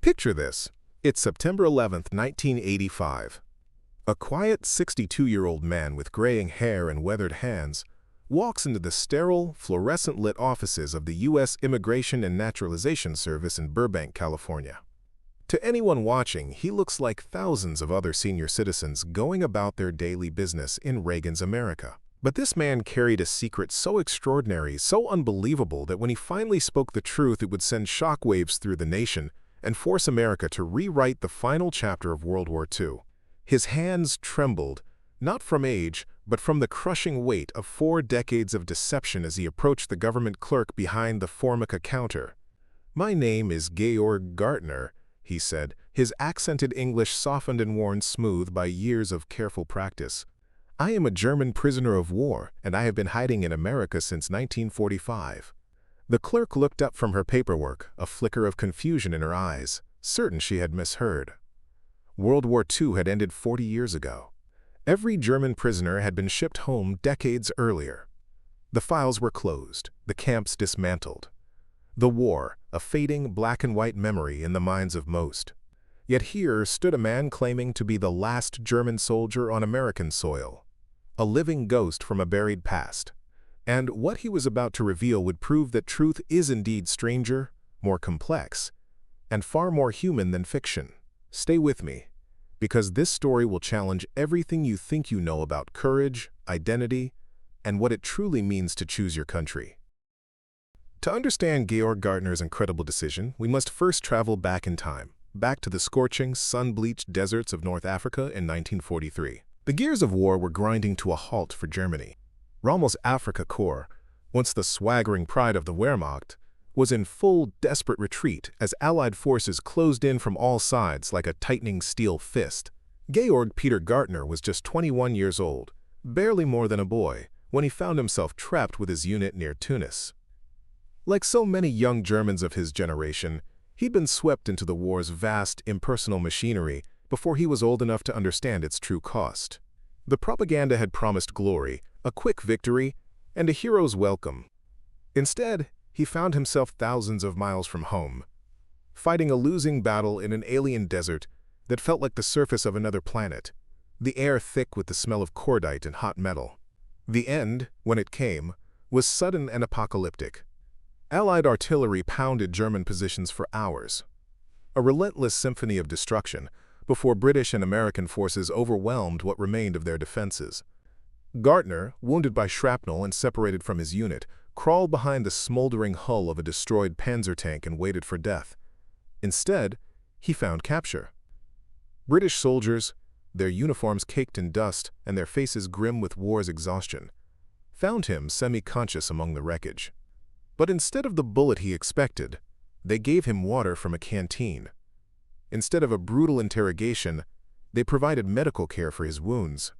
Picture this. It's September 11th, 1985. A quiet 62-year-old man with graying hair and weathered hands walks into the sterile, fluorescent-lit offices of the U.S. Immigration and Naturalization Service in Burbank, California. To anyone watching, he looks like thousands of other senior citizens going about their daily business in Reagan's America. But this man carried a secret so extraordinary, so unbelievable, that when he finally spoke the truth, it would send shockwaves through the nation and force America to rewrite the final chapter of World War II. His hands trembled, not from age, but from the crushing weight of 4 decades of deception as he approached the government clerk behind the Formica counter. "My name is Georg Gärtner," he said, his accented English softened and worn smooth by years of careful practice. "I am a German prisoner of war, and I have been hiding in America since 1945. The clerk looked up from her paperwork, a flicker of confusion in her eyes, certain she had misheard. World War II had ended 40 years ago. Every German prisoner had been shipped home decades earlier. The files were closed, the camps dismantled. The war, a fading black-and-white memory in the minds of most. Yet here stood a man claiming to be the last German soldier on American soil, a living ghost from a buried past. And what he was about to reveal would prove that truth is indeed stranger, more complex, and far more human than fiction. Stay with me, because this story will challenge everything you think you know about courage, identity, and what it truly means to choose your country. To understand Georg Gärtner's incredible decision, we must first travel back in time, back to the scorching, sun-bleached deserts of North Africa in 1943. The gears of war were grinding to a halt for Germany. Rommel's Afrika Korps, once the swaggering pride of the Wehrmacht, was in full, desperate retreat as Allied forces closed in from all sides like a tightening steel fist. Georg Peter Gärtner was just 21 years old, barely more than a boy, when he found himself trapped with his unit near Tunis. Like so many young Germans of his generation, he'd been swept into the war's vast, impersonal machinery before he was old enough to understand its true cost. The propaganda had promised glory, a quick victory, and a hero's welcome. Instead, he found himself thousands of miles from home, fighting a losing battle in an alien desert that felt like the surface of another planet, the air thick with the smell of cordite and hot metal. The end, when it came, was sudden and apocalyptic. Allied artillery pounded German positions for hours, a relentless symphony of destruction, before British and American forces overwhelmed what remained of their defenses. Gärtner, wounded by shrapnel and separated from his unit, crawled behind the smoldering hull of a destroyed Panzer tank and waited for death. Instead, he found capture. British soldiers, their uniforms caked in dust and their faces grim with war's exhaustion, found him semi-conscious among the wreckage. But instead of the bullet he expected, they gave him water from a canteen. Instead of a brutal interrogation, they provided medical care for his wounds.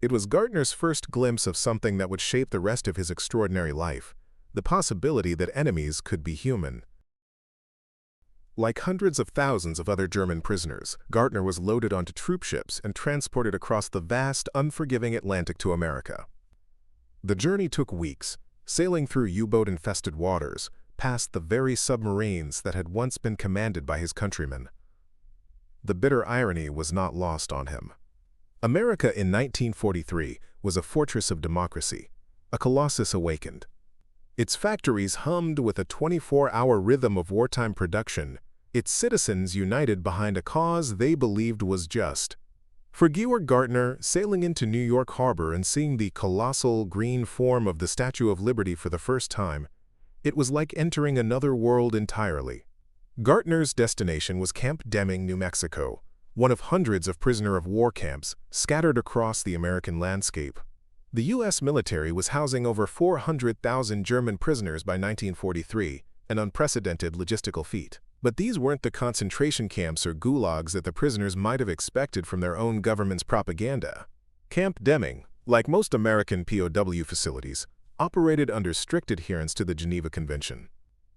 It was Gärtner's first glimpse of something that would shape the rest of his extraordinary life, the possibility that enemies could be human. Like hundreds of thousands of other German prisoners, Gärtner was loaded onto troop ships and transported across the vast, unforgiving Atlantic to America. The journey took weeks, sailing through U-boat-infested waters, past the very submarines that had once been commanded by his countrymen. The bitter irony was not lost on him. America in 1943 was a fortress of democracy, a colossus awakened. Its factories hummed with a 24-hour rhythm of wartime production, its citizens united behind a cause they believed was just. For Georg Gärtner, sailing into New York Harbor and seeing the colossal green form of the Statue of Liberty for the first time, it was like entering another world entirely. Gärtner's destination was Camp Deming, New Mexico, one of hundreds of prisoner-of-war camps scattered across the American landscape. The U.S. military was housing over 400,000 German prisoners by 1943, an unprecedented logistical feat. But these weren't the concentration camps or gulags that the prisoners might have expected from their own government's propaganda. Camp Deming, like most American POW facilities, operated under strict adherence to the Geneva Convention.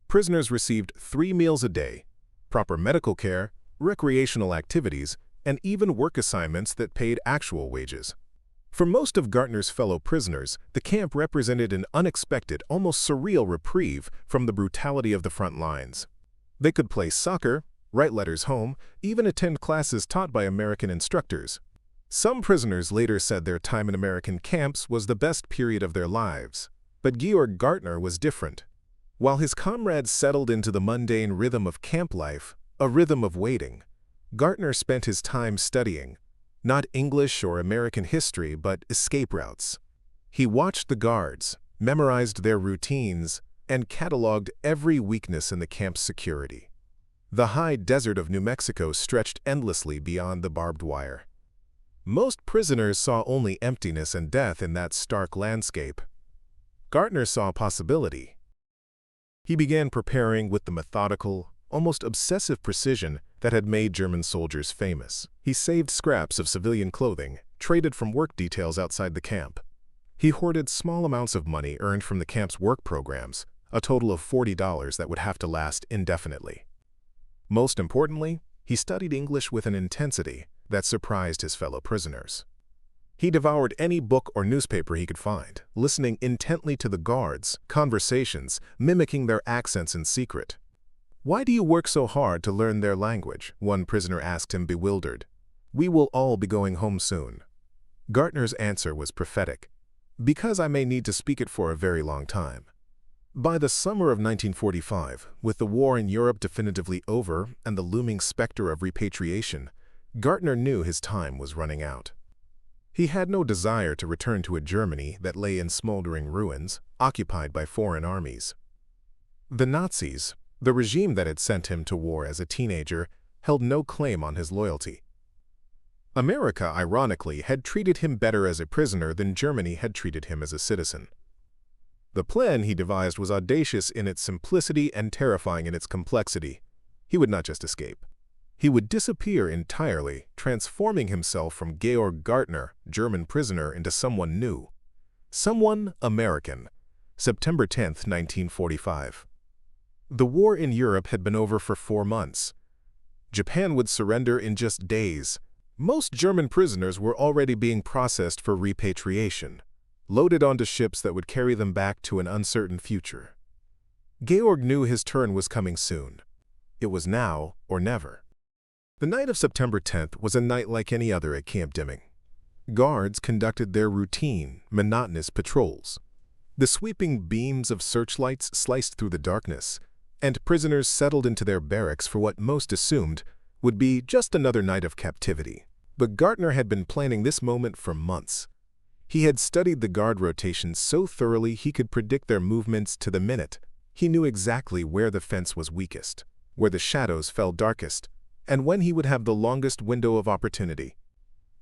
Prisoners received 3 meals a day, proper medical care, recreational activities, and even work assignments that paid actual wages. For most of Gärtner's fellow prisoners, the camp represented an unexpected, almost surreal reprieve from the brutality of the front lines. They could play soccer, write letters home, even attend classes taught by American instructors. Some prisoners later said their time in American camps was the best period of their lives. But Georg Gärtner was different. While his comrades settled into the mundane rhythm of camp life, a rhythm of waiting, Gärtner spent his time studying, not English or American history, but escape routes. He watched the guards, memorized their routines, and cataloged every weakness in the camp's security. The high desert of New Mexico stretched endlessly beyond the barbed wire. Most prisoners saw only emptiness and death in that stark landscape. Gärtner saw possibility. He began preparing with the methodical, almost obsessive precision that had made German soldiers famous. He saved scraps of civilian clothing, traded from work details outside the camp. He hoarded small amounts of money earned from the camp's work programs, a total of $40 that would have to last indefinitely. Most importantly, he studied English with an intensity that surprised his fellow prisoners. He devoured any book or newspaper he could find, listening intently to the guards' conversations, mimicking their accents in secret. "Why do you work so hard to learn their language?" one prisoner asked him, bewildered. "We will all be going home soon." Gärtner's answer was prophetic. "Because I may need to speak it for a very long time." By the summer of 1945, with the war in Europe definitively over and the looming specter of repatriation, Gärtner knew his time was running out. He had no desire to return to a Germany that lay in smoldering ruins, occupied by foreign armies. The Nazis, the regime that had sent him to war as a teenager, held no claim on his loyalty. America, ironically, had treated him better as a prisoner than Germany had treated him as a citizen. The plan he devised was audacious in its simplicity and terrifying in its complexity. He would not just escape. He would disappear entirely, transforming himself from Georg Gärtner, German prisoner, into someone new. Someone American. September 10, 1945. The war in Europe had been over for 4 months. Japan would surrender in just days. Most German prisoners were already being processed for repatriation, loaded onto ships that would carry them back to an uncertain future. Georg knew his turn was coming soon. It was now or never. The night of September 10th was a night like any other at Camp Dimming. Guards conducted their routine, monotonous patrols. The sweeping beams of searchlights sliced through the darkness, and prisoners settled into their barracks for what most assumed would be just another night of captivity. But Gärtner had been planning this moment for months. He had studied the guard rotations so thoroughly he could predict their movements to the minute. He knew exactly where the fence was weakest, where the shadows fell darkest, and when he would have the longest window of opportunity.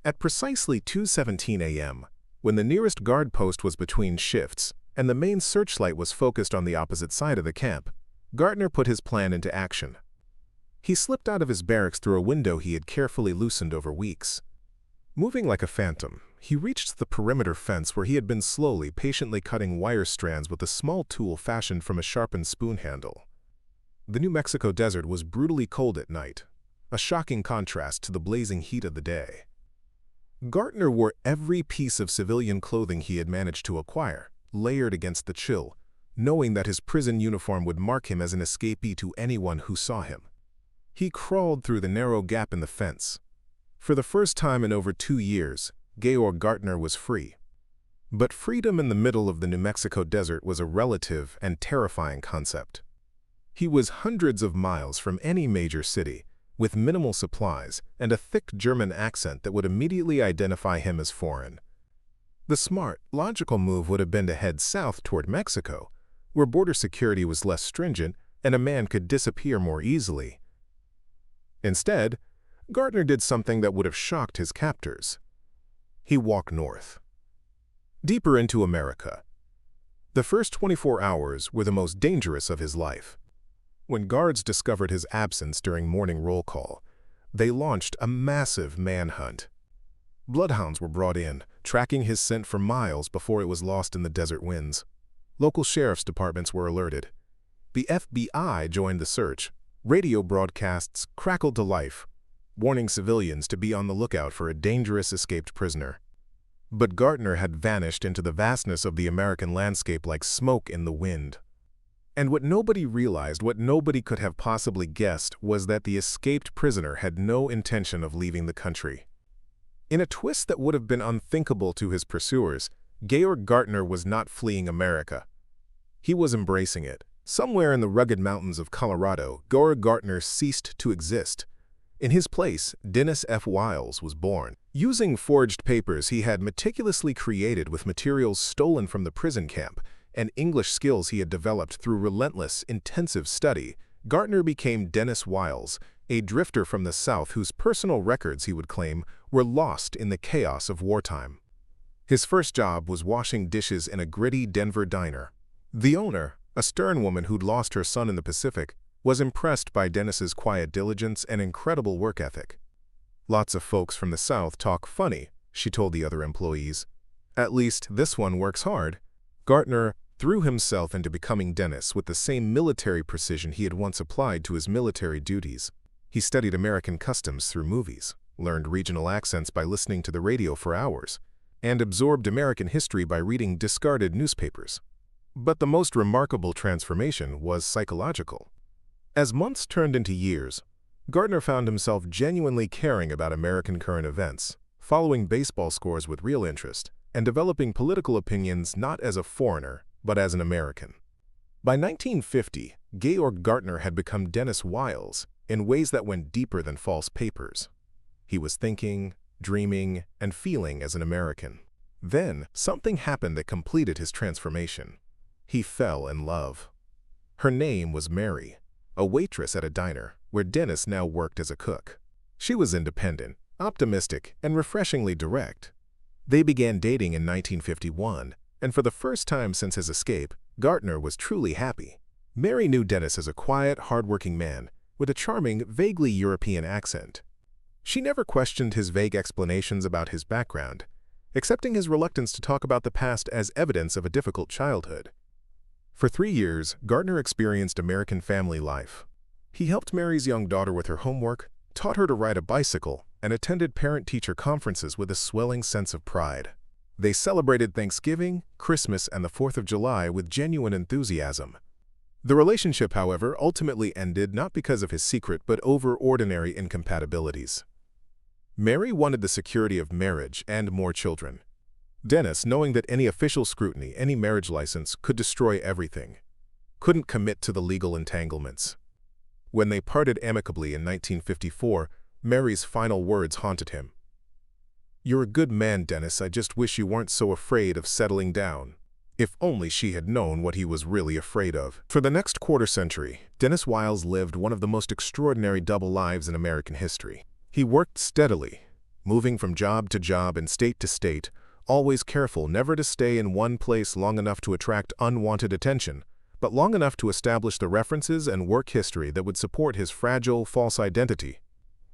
At precisely 2:17 a.m., when the nearest guard post was between shifts and the main searchlight was focused on the opposite side of the camp, Gärtner put his plan into action. He slipped out of his barracks through a window he had carefully loosened over weeks. Moving like a phantom, he reached the perimeter fence where he had been slowly, patiently cutting wire strands with a small tool fashioned from a sharpened spoon handle. The New Mexico desert was brutally cold at night, a shocking contrast to the blazing heat of the day. Gärtner wore every piece of civilian clothing he had managed to acquire, layered against the chill, knowing that his prison uniform would mark him as an escapee to anyone who saw him. He crawled through the narrow gap in the fence. For the first time in over 2 years, Georg Gärtner was free. But freedom in the middle of the New Mexico desert was a relative and terrifying concept. He was hundreds of miles from any major city, with minimal supplies and a thick German accent that would immediately identify him as foreign. The smart, logical move would have been to head south toward Mexico, where border security was less stringent and a man could disappear more easily. Instead, Gärtner did something that would have shocked his captors. He walked north, deeper into America. The first 24 hours were the most dangerous of his life. When guards discovered his absence during morning roll call, they launched a massive manhunt. Bloodhounds were brought in, tracking his scent for miles before it was lost in the desert winds. Local sheriff's departments were alerted. The FBI joined the search. Radio broadcasts crackled to life, warning civilians to be on the lookout for a dangerous escaped prisoner. But Gärtner had vanished into the vastness of the American landscape like smoke in the wind. And what nobody realized, what nobody could have possibly guessed, was that the escaped prisoner had no intention of leaving the country. In a twist that would have been unthinkable to his pursuers, Georg Gärtner was not fleeing America. He was embracing it. Somewhere in the rugged mountains of Colorado, Georg Gärtner ceased to exist. In his place, Dennis F. Wiles was born. Using forged papers he had meticulously created with materials stolen from the prison camp and English skills he had developed through relentless, intensive study, Gärtner became Dennis Wiles, a drifter from the South whose personal records, he would claim, were lost in the chaos of wartime. His first job was washing dishes in a gritty Denver diner. The owner, a stern woman who'd lost her son in the Pacific, was impressed by Dennis's quiet diligence and incredible work ethic. "Lots of folks from the South talk funny," she told the other employees. "At least this one works hard." Gärtner threw himself into becoming Dennis with the same military precision he had once applied to his military duties. He studied American customs through movies, learned regional accents by listening to the radio for hours, and absorbed American history by reading discarded newspapers. But the most remarkable transformation was psychological. As months turned into years, Gärtner found himself genuinely caring about American current events, following baseball scores with real interest, and developing political opinions not as a foreigner, but as an American. By 1950, Georg Gärtner had become Dennis Wiles in ways that went deeper than false papers. He was thinking, dreaming, and feeling as an American. Then, something happened that completed his transformation. He fell in love. Her name was Mary, a waitress at a diner where Dennis now worked as a cook. She was independent, optimistic, and refreshingly direct. They began dating in 1951, and for the first time since his escape, Gärtner was truly happy. Mary knew Dennis as a quiet, hard-working man with a charming, vaguely European accent. She never questioned his vague explanations about his background, accepting his reluctance to talk about the past as evidence of a difficult childhood. For 3 years, Gärtner experienced American family life. He helped Mary's young daughter with her homework, taught her to ride a bicycle, and attended parent-teacher conferences with a swelling sense of pride. They celebrated Thanksgiving, Christmas, and the 4th of July with genuine enthusiasm. The relationship, however, ultimately ended not because of his secret but over ordinary incompatibilities. Mary wanted the security of marriage and more children. Dennis, knowing that any official scrutiny, any marriage license, could destroy everything, couldn't commit to the legal entanglements. When they parted amicably in 1954, Mary's final words haunted him. "You're a good man, Dennis. I just wish you weren't so afraid of settling down." If only she had known what he was really afraid of. For the next quarter century, Dennis Wiles lived one of the most extraordinary double lives in American history. He worked steadily, moving from job to job and state to state, always careful never to stay in one place long enough to attract unwanted attention, but long enough to establish the references and work history that would support his fragile, false identity.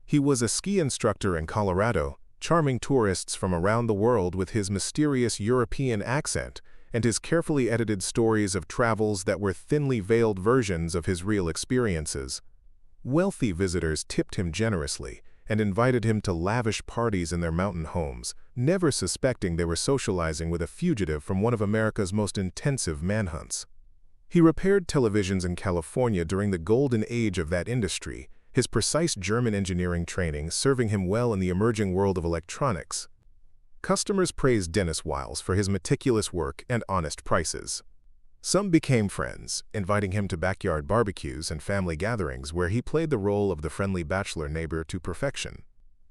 He was a ski instructor in Colorado, charming tourists from around the world with his mysterious European accent and his carefully edited stories of travels that were thinly veiled versions of his real experiences. Wealthy visitors tipped him generously and invited him to lavish parties in their mountain homes, never suspecting they were socializing with a fugitive from one of America's most intensive manhunts. He repaired televisions in California during the golden age of that industry, his precise German engineering training serving him well in the emerging world of electronics. Customers praised Dennis Wiles for his meticulous work and honest prices. Some became friends, inviting him to backyard barbecues and family gatherings where he played the role of the friendly bachelor neighbor to perfection.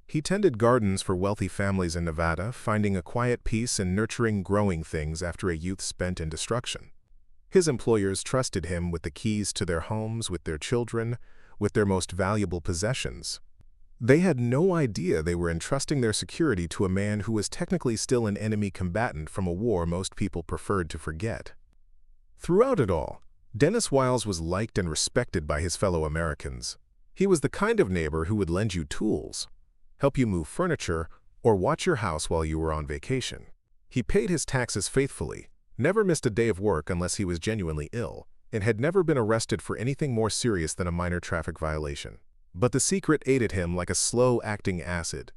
He tended gardens for wealthy families in Nevada, finding a quiet peace in nurturing growing things after a youth spent in destruction. His employers trusted him with the keys to their homes, with their children, with their most valuable possessions. They had no idea they were entrusting their security to a man who was technically still an enemy combatant from a war most people preferred to forget. Throughout it all, Dennis Wiles was liked and respected by his fellow Americans. He was the kind of neighbor who would lend you tools, help you move furniture, or watch your house while you were on vacation. He paid his taxes faithfully, never missed a day of work unless he was genuinely ill, and had never been arrested for anything more serious than a minor traffic violation. But the secret aided him like a slow-acting acid.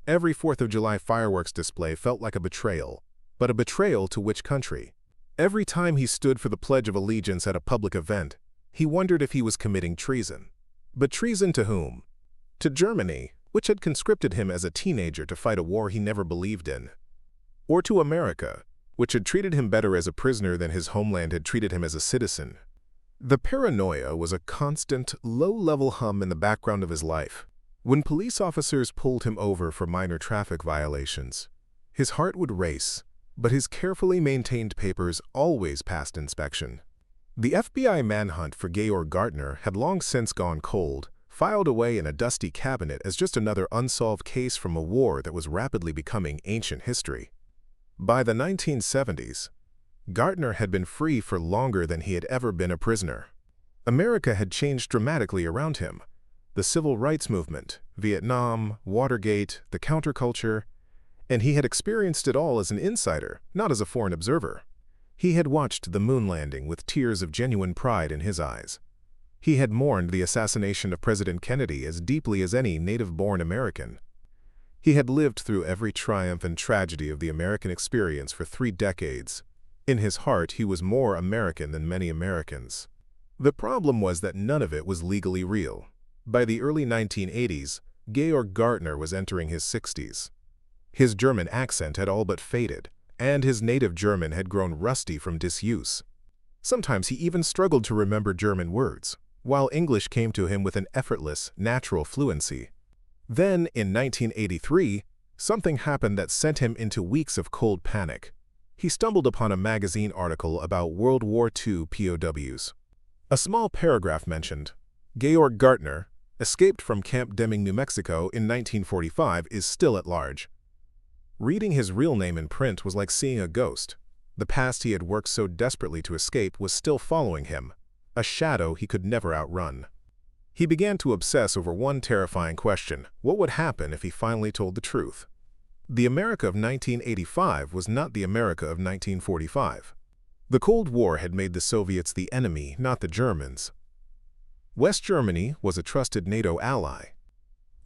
Every 4th of July fireworks display felt like a betrayal, but a betrayal to which country? Every time he stood for the Pledge of Allegiance at a public event, he wondered if he was committing treason. But treason to whom? To Germany, which had conscripted him as a teenager to fight a war he never believed in. Or to America, which had treated him better as a prisoner than his homeland had treated him as a citizen. The paranoia was a constant, low-level hum in the background of his life. When police officers pulled him over for minor traffic violations, his heart would race, but his carefully maintained papers always passed inspection. The FBI manhunt for Georg Gärtner had long since gone cold, filed away in a dusty cabinet as just another unsolved case from a war that was rapidly becoming ancient history. By the 1970s, Gärtner had been free for longer than he had ever been a prisoner. America had changed dramatically around him. The civil rights movement, Vietnam, Watergate, the counterculture, and he had experienced it all as an insider, not as a foreign observer. He had watched the moon landing with tears of genuine pride in his eyes. He had mourned the assassination of President Kennedy as deeply as any native-born American. He had lived through every triumph and tragedy of the American experience for 3 decades. In his heart, he was more American than many Americans. The problem was that none of it was legally real. By the early 1980s, Georg Gärtner was entering his 60s. His German accent had all but faded, and his native German had grown rusty from disuse. Sometimes he even struggled to remember German words, while English came to him with an effortless, natural fluency. Then, in 1983, something happened that sent him into weeks of cold panic. He stumbled upon a magazine article about World War II POWs. A small paragraph mentioned, Georg Gärtner, escaped from Camp Deming, New Mexico in 1945, is still at large. Reading his real name in print was like seeing a ghost. The past he had worked so desperately to escape was still following him, a shadow he could never outrun. He began to obsess over one terrifying question: what would happen if he finally told the truth? The America of 1985 was not the America of 1945. The Cold War had made the Soviets the enemy, not the Germans. West Germany was a trusted NATO ally.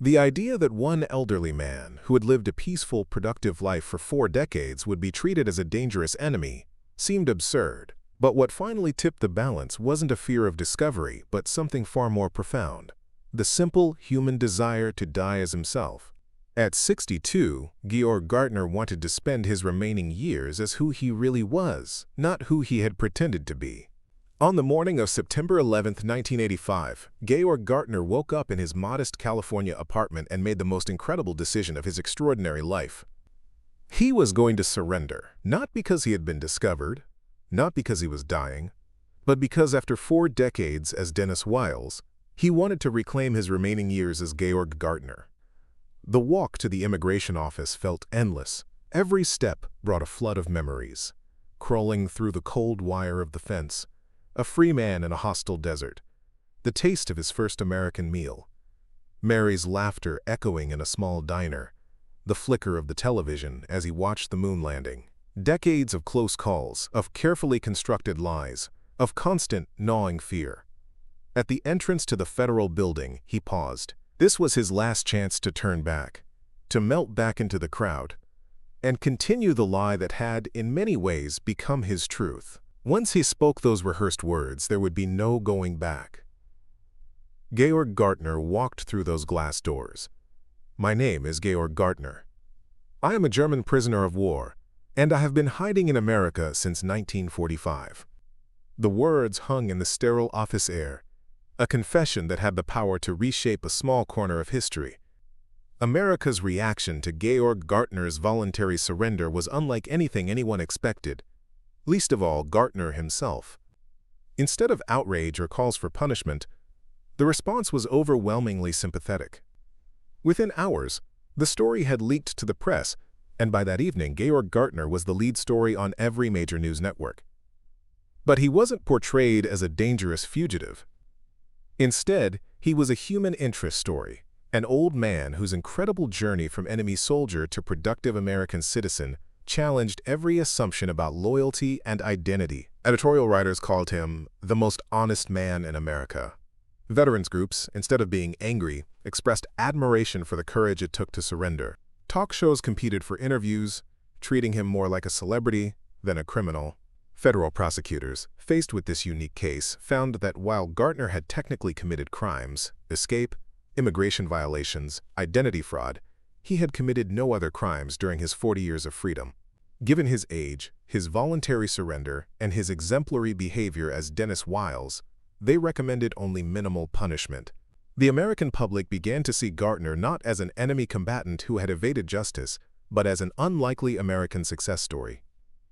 The idea that one elderly man who had lived a peaceful, productive life for 4 decades would be treated as a dangerous enemy seemed absurd. But what finally tipped the balance wasn't a fear of discovery, but something far more profound: the simple human desire to die as himself. At 62, Georg Gärtner wanted to spend his remaining years as who he really was, not who he had pretended to be. On the morning of September 11, 1985, Georg Gärtner woke up in his modest California apartment and made the most incredible decision of his extraordinary life. He was going to surrender, not because he had been discovered, not because he was dying, but because after 4 decades as Dennis Wiles, he wanted to reclaim his remaining years as Georg Gärtner. The walk to the immigration office felt endless. Every step brought a flood of memories. Crawling through the cold wire of the fence, a free man in a hostile desert, the taste of his first American meal, Mary's laughter echoing in a small diner, the flicker of the television as he watched the moon landing. Decades of close calls, of carefully constructed lies, of constant, gnawing fear. At the entrance to the federal building, he paused. This was his last chance to turn back, to melt back into the crowd, and continue the lie that had, in many ways, become his truth. Once he spoke those rehearsed words, there would be no going back. Georg Gärtner walked through those glass doors. My name is Georg Gärtner. I am a German prisoner of war, and I have been hiding in America since 1945. The words hung in the sterile office air, a confession that had the power to reshape a small corner of history. America's reaction to Georg Gärtner's voluntary surrender was unlike anything anyone expected, least of all Gärtner himself. Instead of outrage or calls for punishment, the response was overwhelmingly sympathetic. Within hours, the story had leaked to the press, and by that evening, Georg Gärtner was the lead story on every major news network. But he wasn't portrayed as a dangerous fugitive. Instead, he was a human interest story, an old man whose incredible journey from enemy soldier to productive American citizen challenged every assumption about loyalty and identity. Editorial writers called him the most honest man in America. Veterans groups, instead of being angry, expressed admiration for the courage it took to surrender. Talk shows competed for interviews, treating him more like a celebrity than a criminal. Federal prosecutors, faced with this unique case, found that while Gärtner had technically committed crimes, escape, immigration violations, identity fraud, he had committed no other crimes during his 40 years of freedom. Given his age, his voluntary surrender, and his exemplary behavior as Dennis Wiles, they recommended only minimal punishment. The American public began to see Gärtner not as an enemy combatant who had evaded justice, but as an unlikely American success story.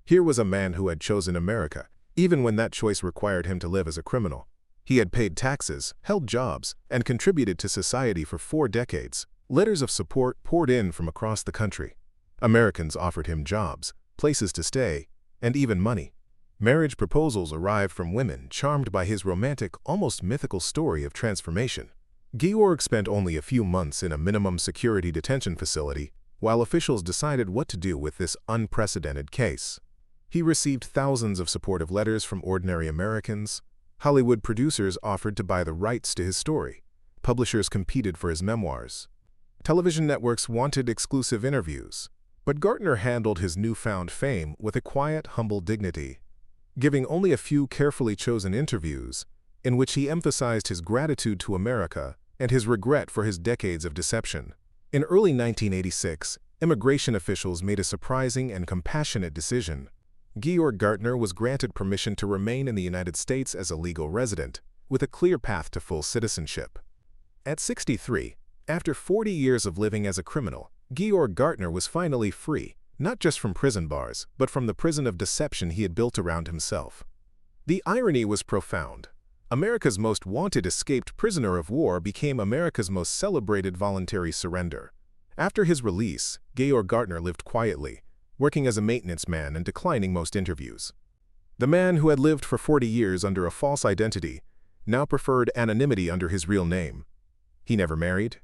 Here was a man who had chosen America, even when that choice required him to live as a criminal. He had paid taxes, held jobs, and contributed to society for 4 decades. Letters of support poured in from across the country. Americans offered him jobs, places to stay, and even money. Marriage proposals arrived from women charmed by his romantic, almost mythical story of transformation. Georg spent only a few months in a minimum security detention facility, while officials decided what to do with this unprecedented case. He received thousands of supportive letters from ordinary Americans. Hollywood producers offered to buy the rights to his story. Publishers competed for his memoirs. Television networks wanted exclusive interviews. But Gärtner handled his newfound fame with a quiet, humble dignity, giving only a few carefully chosen interviews in which he emphasized his gratitude to America and his regret for his decades of deception. In early 1986, immigration officials made a surprising and compassionate decision. Georg Gärtner was granted permission to remain in the United States as a legal resident, with a clear path to full citizenship. At 63, after 40 years of living as a criminal, Georg Gärtner was finally free, not just from prison bars, but from the prison of deception he had built around himself. The irony was profound. America's most wanted escaped prisoner of war became America's most celebrated voluntary surrender. After his release, Georg Gärtner lived quietly, working as a maintenance man and declining most interviews. The man who had lived for 40 years under a false identity now preferred anonymity under his real name. He never married.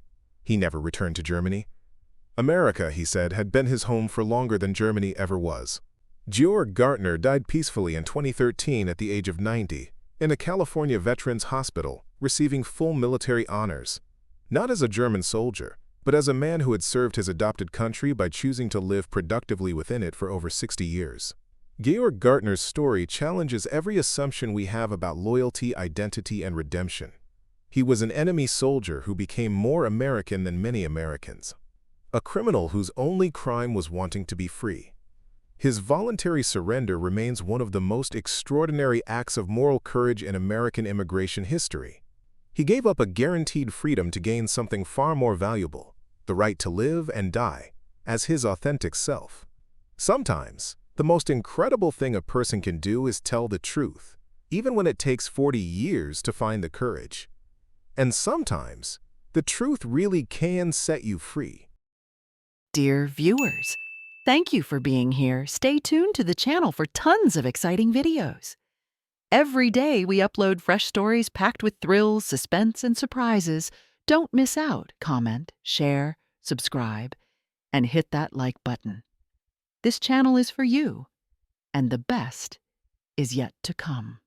He never returned to Germany. America, he said, had been his home for longer than Germany ever was. Georg Gärtner died peacefully in 2013 at the age of 90 in a California veterans hospital, receiving full military honors, not as a German soldier, but as a man who had served his adopted country by choosing to live productively within it for over 60 years. Georg Gärtner's story challenges every assumption we have about loyalty, identity, and redemption. He was an enemy soldier who became more American than many Americans. A criminal whose only crime was wanting to be free. His voluntary surrender remains one of the most extraordinary acts of moral courage in American immigration history. He gave up a guaranteed freedom to gain something far more valuable, the right to live and die as his authentic self. Sometimes, the most incredible thing a person can do is tell the truth, even when it takes 40 years to find the courage. And sometimes, the truth really can set you free. Dear viewers, thank you for being here. Stay tuned to the channel for tons of exciting videos. Every day we upload fresh stories packed with thrills, suspense, and surprises. Don't miss out. Comment, share, subscribe, and hit that like button. This channel is for you, and the best is yet to come.